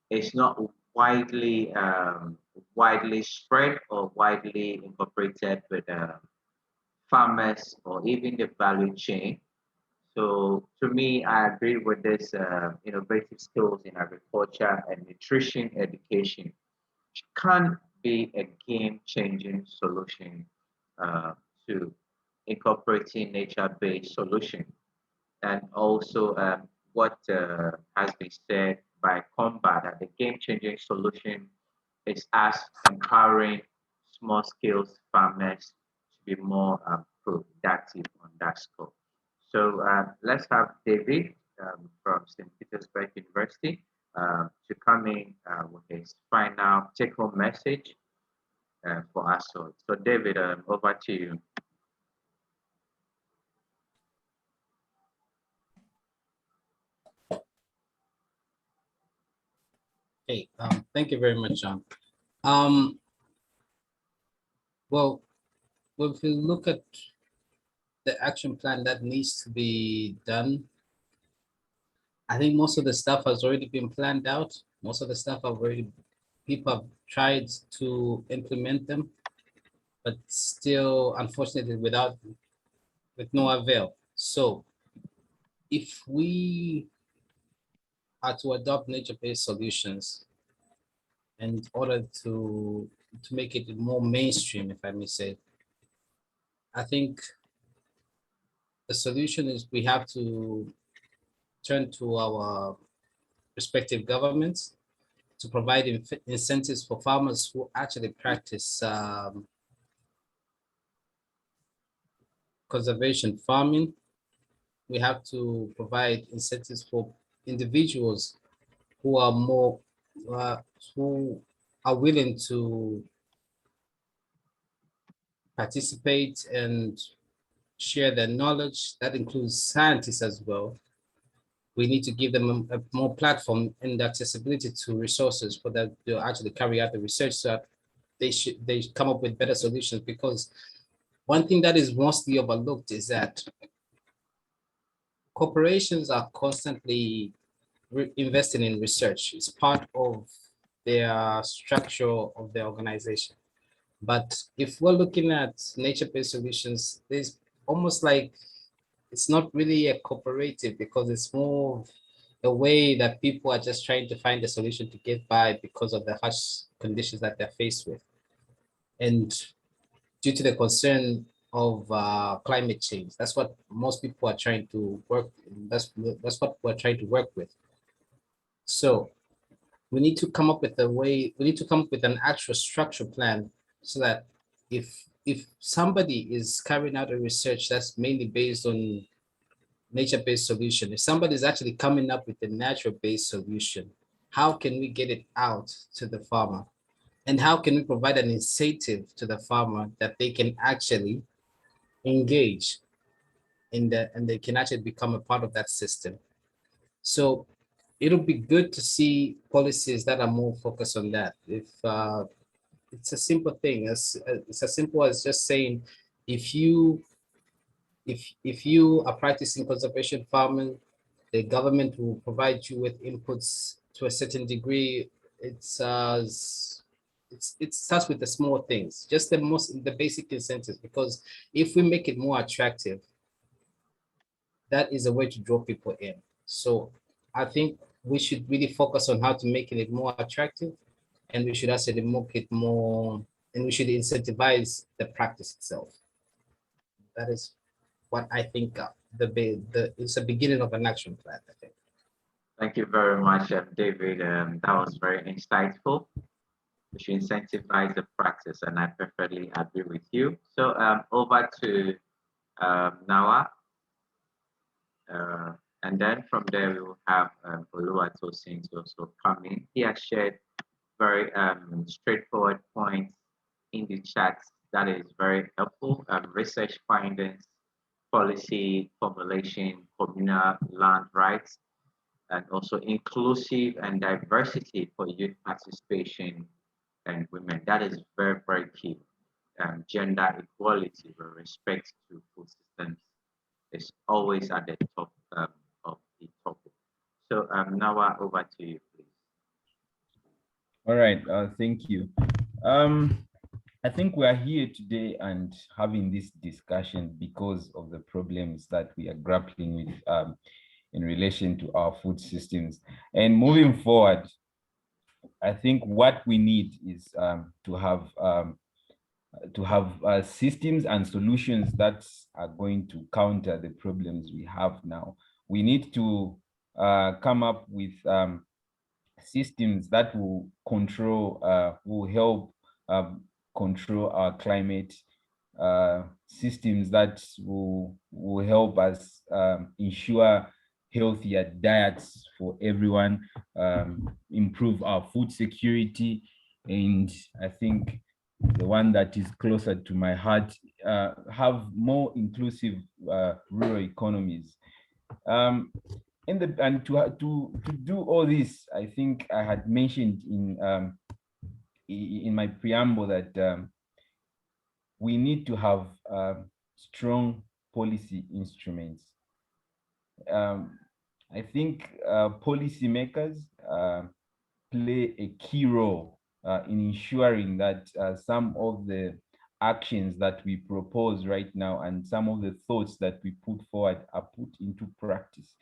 is not widely spread or widely incorporated with farmers or even the value chain. So to me, I agree with this innovative skills in agriculture and nutrition education can be a game-changing solution to incorporating nature-based solution. And also what has been said by Combat that the game-changing solution is us empowering small-scale farmers to be more productive on that scope. So let's have David from St. Petersburg University to come in with his final take-home message for us all. So David, over to you. Hey, thank you very much, John. Well, if we look at the action plan that needs to be done, I think most of the stuff has already been planned out. Most of the stuff people have tried to implement them, but still, unfortunately, with no avail. So if we are to adopt nature-based solutions in order to make it more mainstream, if I may say, I think the solution is we have to turn to our respective governments to provide incentives for farmers who actually practice conservation farming. We have to provide incentives for individuals who are more, who are willing to participate and share their knowledge. That includes scientists as well. We need to give them a more platform and accessibility to resources for that to actually carry out the research, so that they come up with better solutions. Because one thing that is mostly overlooked is that corporations are constantly investing in research. It's part of their structure of their organization. But if we're looking at nature-based solutions, there's almost like it's not really a cooperative, because it's more a way that people are just trying to find a solution to get by because of the harsh conditions that they're faced with. And due to the concern of climate change, that's what most people are trying to work. That's what we're trying to work with. So we need to come up with a way, we need to come up with an actual structure plan, so that if somebody is carrying out a research that's mainly based on nature-based solution, if somebody is actually coming up with a natural-based solution, how can we get it out to the farmer? And how can we provide an incentive to the farmer that they can actually engage in that, and they can actually become a part of that system? So it'll be good to see policies that are more focused on that. If it's a simple thing, it's as simple as just saying, if you are practicing conservation farming, the government will provide you with inputs to a certain degree. It starts with the small things, just the basic incentives, because if we make it more attractive, that is a way to draw people in. So I think we should really focus on how to make it more attractive, and we should actually make it more, and we should incentivize the practice itself. That is what I think it's a beginning of an action plan, I think. Thank you very much, David. That was very insightful. We should incentivize the practice, and I perfectly agree with you. So over to Nawa. And then from there, we will have Oluwatosin to also come in. He has shared very straightforward points in the chat that is very helpful. Research findings, policy formulation, communal land rights, and also inclusive and diversity for youth participation and women. That is very, very key. Gender equality with respect to food systems is always at the top of the topic. So now over to you, please. All right, thank you. I think we are here today and having this discussion because of the problems that we are grappling with in relation to our food systems. And moving forward, I think what we need is to have systems and solutions that are going to counter the problems we have now. We need to come up with systems that will control, will help control our climate, systems that will help us ensure healthier diets for everyone, improve our food security, and I think the one that is closer to my heart, have more inclusive rural economies. And to do all this, I think I had mentioned in my preamble that we need to have strong policy instruments. I think policymakers play a key role in ensuring that some of the actions that we propose right now and some of the thoughts that we put forward are put into practice.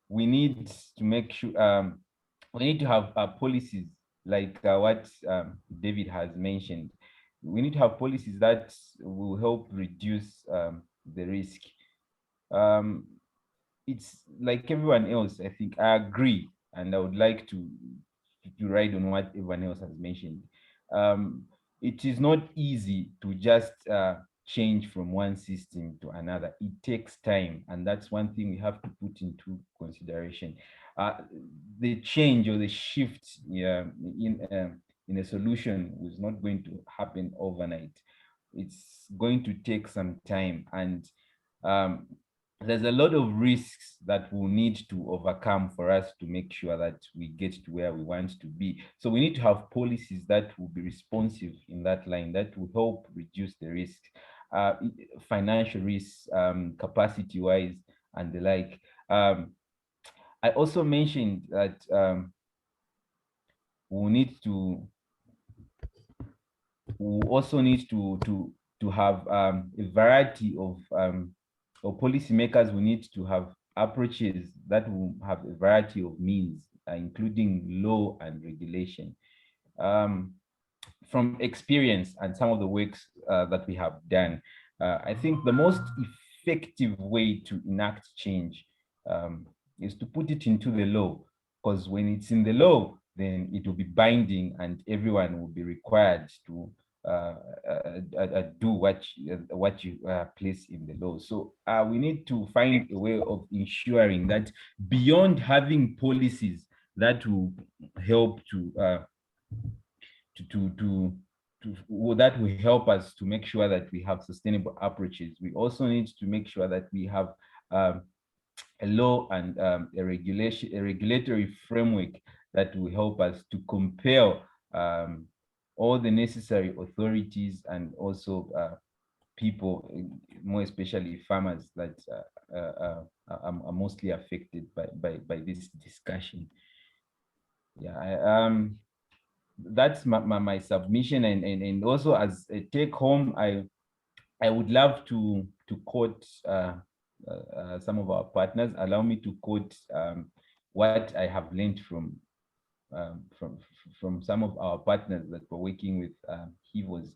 We need to make sure, we need to have policies like what David has mentioned. We need to have policies that will help reduce the risk. It's like everyone else, I think I agree, and I would like to to ride on what everyone else has mentioned. It is not easy to just change from one system to another. It takes time, and that's one thing we have to put into consideration. The change or the shift in a solution was not going to happen overnight. It's going to take some time, and there's a lot of risks that we'll need to overcome for us to make sure that we get to where we want to be. So we need to have policies that will be responsive in that line, that will help reduce the risk, financial risks, capacity-wise, and the like. I also mentioned that we also need to have a variety of or policymakers will need to have approaches that will have a variety of means, including law and regulation. From experience and some of the works that we have done, I think the most effective way to enact change is to put it into the law, because when it's in the law, then it will be binding and everyone will be required to do what you place in the law. So we need to find a way of ensuring that beyond having policies that will help that will help us to make sure that we have sustainable approaches, we also need to make sure that we have a law and a regulatory framework that will help us to compel all the necessary authorities and also people, more especially farmers, that are mostly affected by this discussion. Yeah, that's my submission, and also as a take home, I would love to quote some of our partners. Allow me to quote what I have learned from some of our partners that we're working with, HEVOs,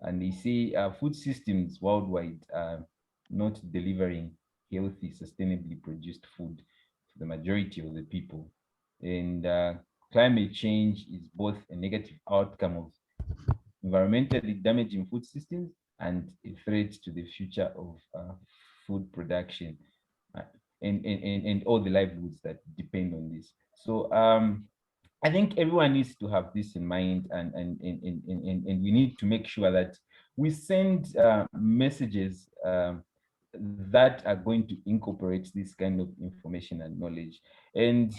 and they say food systems worldwide are not delivering healthy, sustainably produced food to the majority of the people, and climate change is both a negative outcome of environmentally damaging food systems and a threat to the future of food production and all the livelihoods that depend on this. So I think everyone needs to have this in mind, and we need to make sure that we send messages that are going to incorporate this kind of information and knowledge. And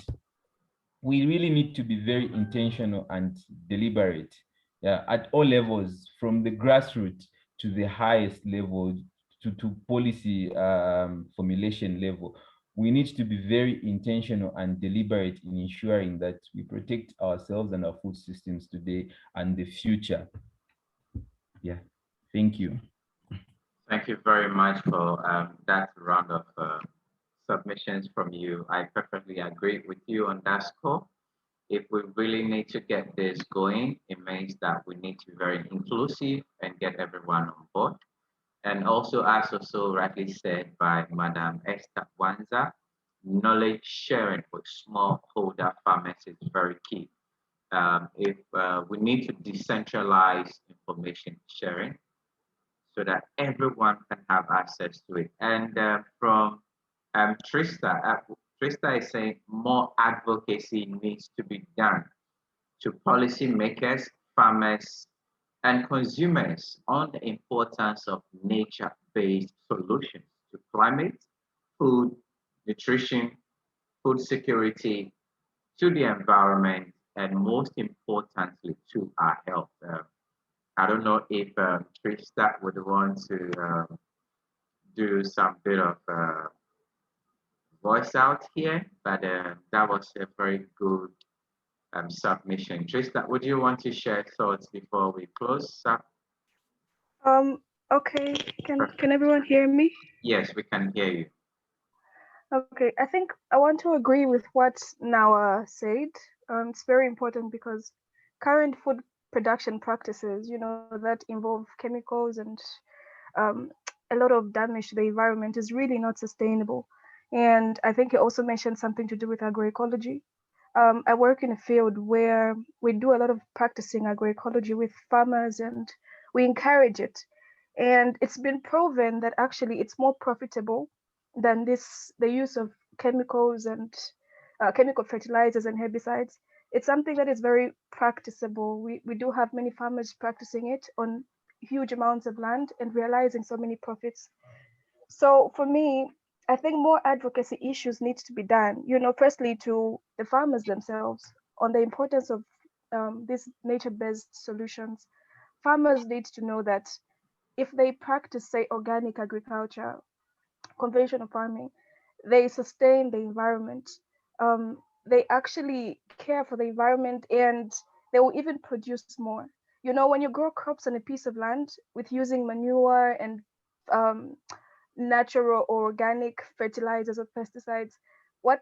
we really need to be very intentional and deliberate, at all levels, from the grassroots to the highest level, to policy formulation level. We need to be very intentional and deliberate in ensuring that we protect ourselves and our food systems today and the future. Yeah, thank you. Thank you very much for that round of submissions from you. I perfectly agree with you on that score. If we really need to get this going, it means that we need to be very inclusive and get everyone on board. And also, as also rightly said by Madam Esther Wanza, knowledge sharing with smallholder farmers is very key. If we need to decentralize information sharing so that everyone can have access to it. And from Trista, Trista is saying more advocacy needs to be done to policymakers, farmers, and consumers on the importance of nature-based solutions to climate, food, nutrition, food security, to the environment, and most importantly, to our health. I don't know if Trista would want to do some bit of voice out here, but that was a very good submission. Trista, would you want to share thoughts before we close up? Okay, can everyone hear me? Yes, we can hear you. Okay, I think I want to agree with what Nawa said. It's very important because current food production practices, that involve chemicals and a lot of damage to the environment is really not sustainable. And I think you also mentioned something to do with agroecology. I work in a field where we do a lot of practicing agroecology with farmers, and we encourage it. And it's been proven that actually it's more profitable than the use of chemicals and chemical fertilizers and herbicides. It's something that is very practicable. We do have many farmers practicing it on huge amounts of land and realizing so many profits. So for me, I think more advocacy issues need to be done. Firstly to the farmers themselves on the importance of these nature-based solutions. Farmers need to know that if they practice, say, organic agriculture, conventional farming, they sustain the environment. They actually care for the environment, and they will even produce more. When you grow crops on a piece of land with using manure and um, natural or organic fertilizers or pesticides, what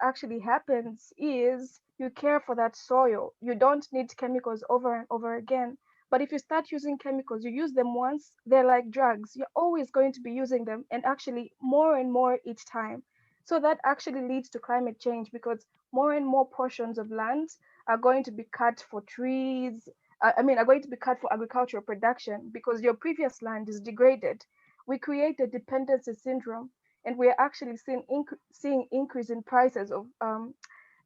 actually happens is you care for that soil. You don't need chemicals over and over again. But if you start using chemicals, you use them once, they're like drugs. You're always going to be using them, and actually more and more each time. So that actually leads to climate change, because more and more portions of land are going to be cut for trees. Are going to be cut for agricultural production because your previous land is degraded. We create a dependency syndrome, and we are actually seeing increase in prices of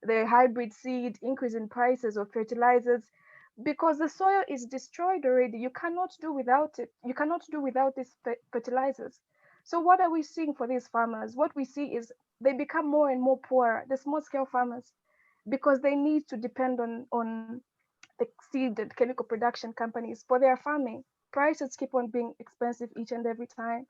the hybrid seed, increase in prices of fertilizers, because the soil is destroyed already. You cannot do without it. You cannot do without these fertilizers. So what are we seeing for these farmers? What we see is they become more and more poor, the small scale farmers, because they need to depend on the seed and chemical production companies for their farming. Prices keep on being expensive each and every time.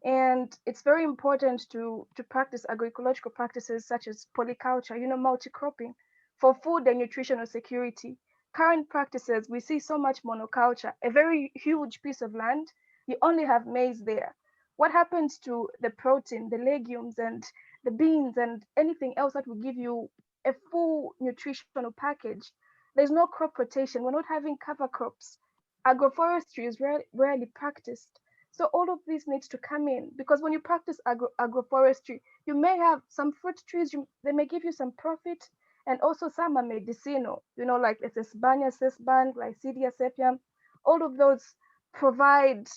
And it's very important to practice agroecological practices such as polyculture, multi-cropping for food and nutritional security. Current practices, we see so much monoculture, a very huge piece of land, you only have maize there. What happens to the protein, the legumes, and the beans, and anything else that will give you a full nutritional package? There's no crop rotation. We're not having cover crops. Agroforestry is rarely practiced. So all of this needs to come in, because when you practice agroforestry, you may have some fruit trees, they may give you some profit, and also some are medicinal, like Esesbania, Sesban, Glycidia, Sepium. All of those provide,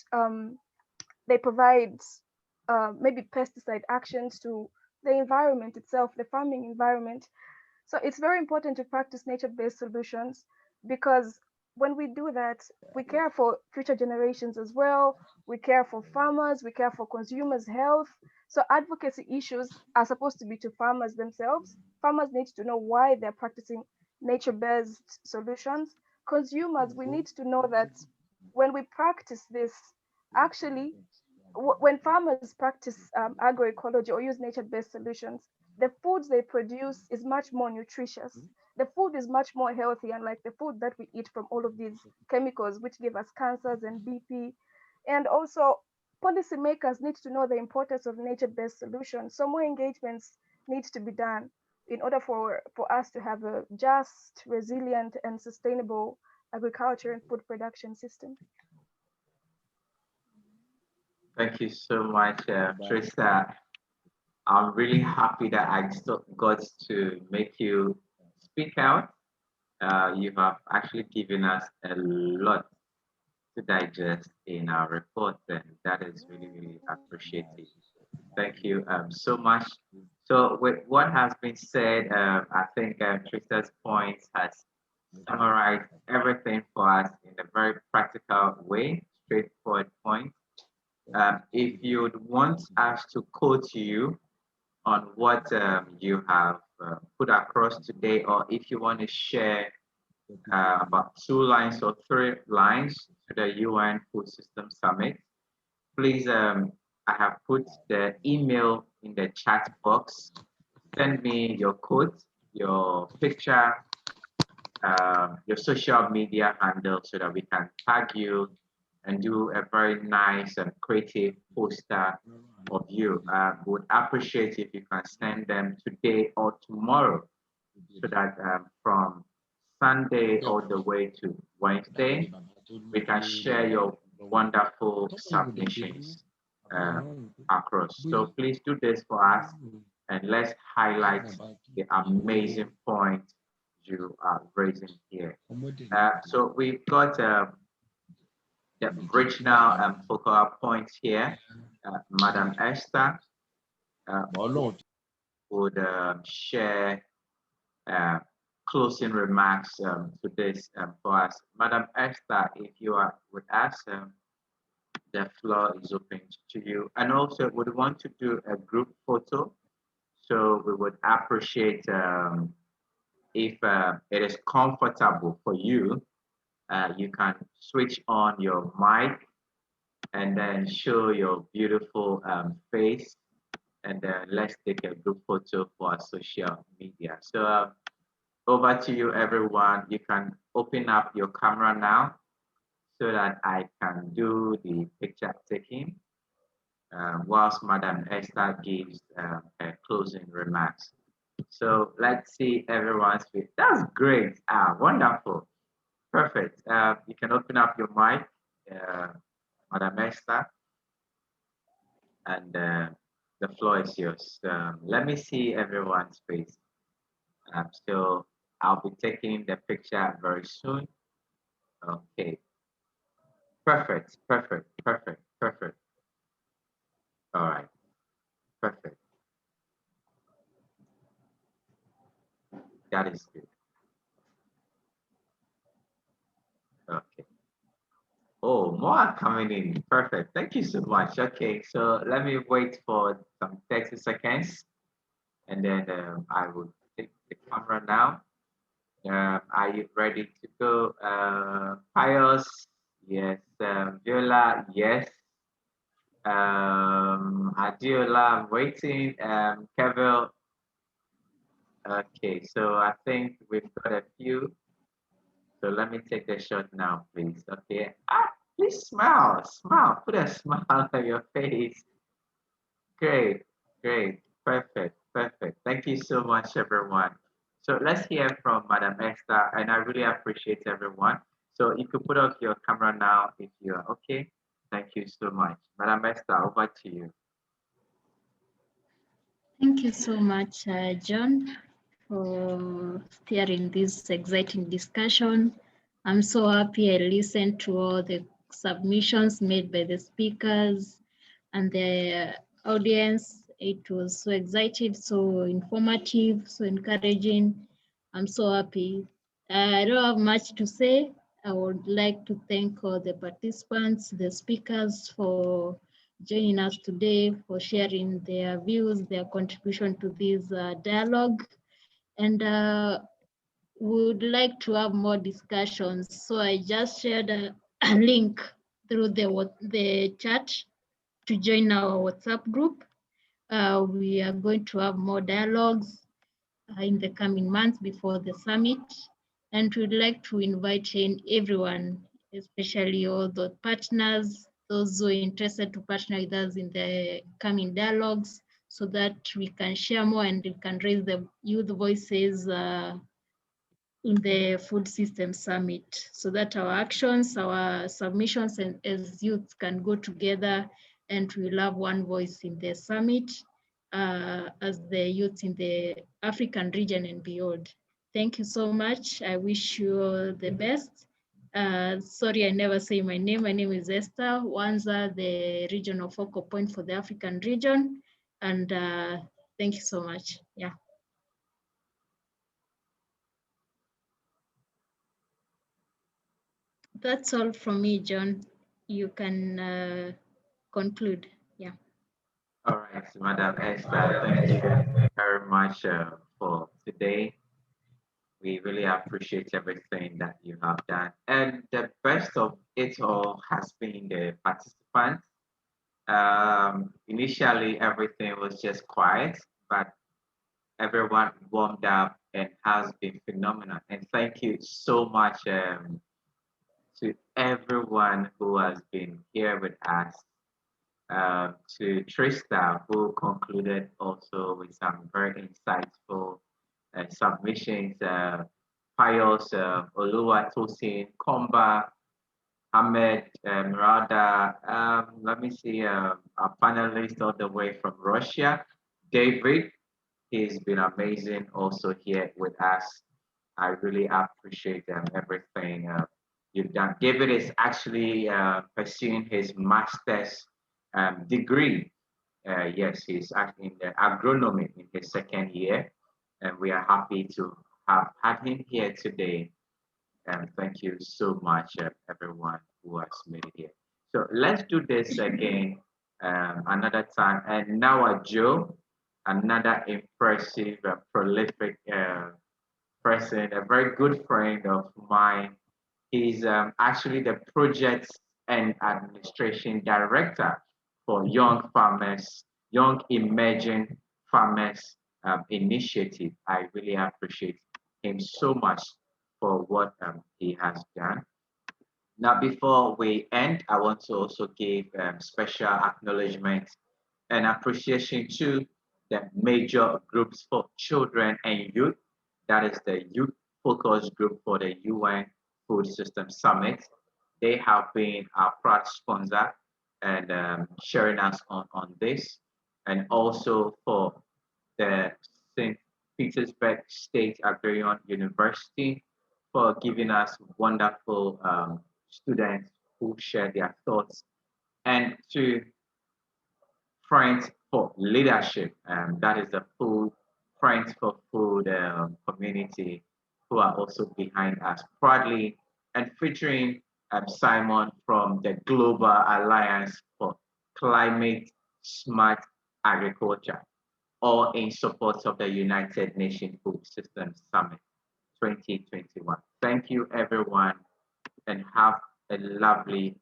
maybe pesticide actions to the environment itself, the farming environment. So it's very important to practice nature-based solutions, because when we do that, we care for future generations as well. We care for farmers, we care for consumers' health. So advocacy issues are supposed to be to farmers themselves. Farmers need to know why they're practicing nature-based solutions. Consumers, we need to know that when we practice this, actually, when farmers practice agroecology or use nature-based solutions, the foods they produce is much more nutritious. The food is much more healthy, unlike the food that we eat from all of these chemicals, which give us cancers and BP. And also, policymakers need to know the importance of nature-based solutions. So more engagements need to be done in order for us to have a just, resilient, and sustainable agriculture and food production system. Thank you so much, Trista. I'm really happy that I got to make you speak out. You have actually given us a lot to digest in our report, and that is really, really appreciated. Thank you so much. So with what has been said, I think Trista's points has summarized everything for us in a very practical way, straightforward point. If you'd want us to quote you on what you have put across today, or if you want to share about 2 lines or 3 lines to the UN Food System Summit, please, I have put the email in the chat box. Send me your quote, your picture, your social media handle, so that we can tag you and do a very nice and creative poster of you. Would appreciate if you can send them today or tomorrow, so that from Sunday all the way to Wednesday, we can share your wonderful submissions across. So please do this for us, and let's highlight the amazing point you are raising here. So we've got the original focal points here. Madam Esther would share closing remarks to this for us. Madam Esther, if you are with us, the floor is open to you. And also, would want to do a group photo. So we would appreciate if it is comfortable for you, you can switch on your mic and then show your beautiful face. And then let's take a group photo for our social media. So over to you, everyone. You can open up your camera now so that I can do the picture taking whilst Madam Esther gives her closing remarks. So let's see everyone's face. That's great. Wonderful. Perfect. You can open up your mic, Madam Esther, and the floor is yours. Let me see everyone's face. So I'll be taking the picture very soon. Okay. Perfect, perfect, perfect, perfect. All right, perfect. That is good. Okay. Oh, more are coming in. Perfect. Thank you so much. Okay, so let me wait for some 30 seconds and then I will take the camera now. Are you ready to go? Pius, yes. Viola, yes. Adiola, I'm waiting. Kevin, okay, so I think we've got a few. So let me take the shot now, please. Okay. Please smile, smile, put a smile on your face. Great, great, perfect, perfect. Thank you so much, everyone. So let's hear from Madam Esther, and I really appreciate everyone. So you could put up your camera now if you are okay. Thank you so much. Madam Esther, over to you. Thank you so much, John, for steering this exciting discussion. I'm so happy I listened to all the submissions made by the speakers and the audience. It was so exciting, so informative, so encouraging. I'm so happy. I don't have much to say. I would like to thank all the participants, the speakers for joining us today, for sharing their views, their contribution to this dialogue. And would like to have more discussions. So I just shared a link through the chat to join our WhatsApp group. We are going to have more dialogues in the coming months before the summit. And we'd like to invite in everyone, especially all the partners, those who are interested to partner with us in the coming dialogues, so that we can share more and we can raise the youth voices in the Food System Summit, so that our actions, our submissions and as youth can go together and we'll have one voice in the summit as the youth in the African region and beyond. Thank you so much. I wish you all the best. Sorry, I never say my name. My name is Esther Wanza, the regional focal point for the African region. And thank you so much. Yeah. That's all from me, John. You can conclude. Yeah. All right, Madam Esther, thank you very much for today. We really appreciate everything that you have done. And the best of it all has been the participants. Initially, everything was just quiet, but everyone warmed up and has been phenomenal. And thank you so much to everyone who has been here with us. To Trista, who concluded also with some very insightful submissions. Pius, Olua Tosin, Komba, Ahmed, Murada. Let me see our panelist all the way from Russia, David. He's been amazing also here with us. I really appreciate everything you've done. David is actually pursuing his master's degree. Yes, he's actually in the agronomy in his second year, and we are happy to have had him here today. And thank you so much, everyone who has made it here. So let's do this again another time. And now, Joe, another impressive, prolific person, a very good friend of mine. He's actually the projects and administration director for Young Farmers, Young Emerging Farmers Initiative. I really appreciate him so much for what he has done. Now, before we end, I want to also give special acknowledgement and appreciation to the major groups for children and youth. That is the Youth Focus Group for the UN Food System Summit. They have been our proud sponsor and sharing us on this. And also for the St. Petersburg State Agrarian University for giving us wonderful students who share their thoughts, and to Friends for Leadership, that is the food Friends for Food community who are also behind us proudly, and featuring Simon from the Global Alliance for Climate Smart Agriculture, all in support of the United Nations Food Systems Summit 2021. Thank you, everyone, and have a lovely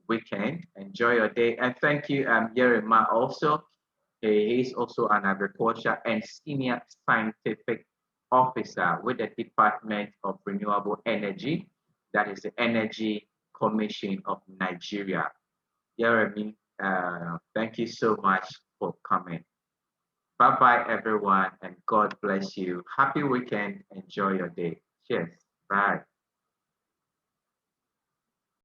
weekend. Enjoy your day. And thank you, Yerima, also. He is also an agriculture and senior scientific officer with the Department of Renewable Energy. That is the Energy Commission of Nigeria. Jeremy, thank you so much for coming. Bye-bye, everyone, and God bless you. Happy weekend. Enjoy your day. Cheers. Bye.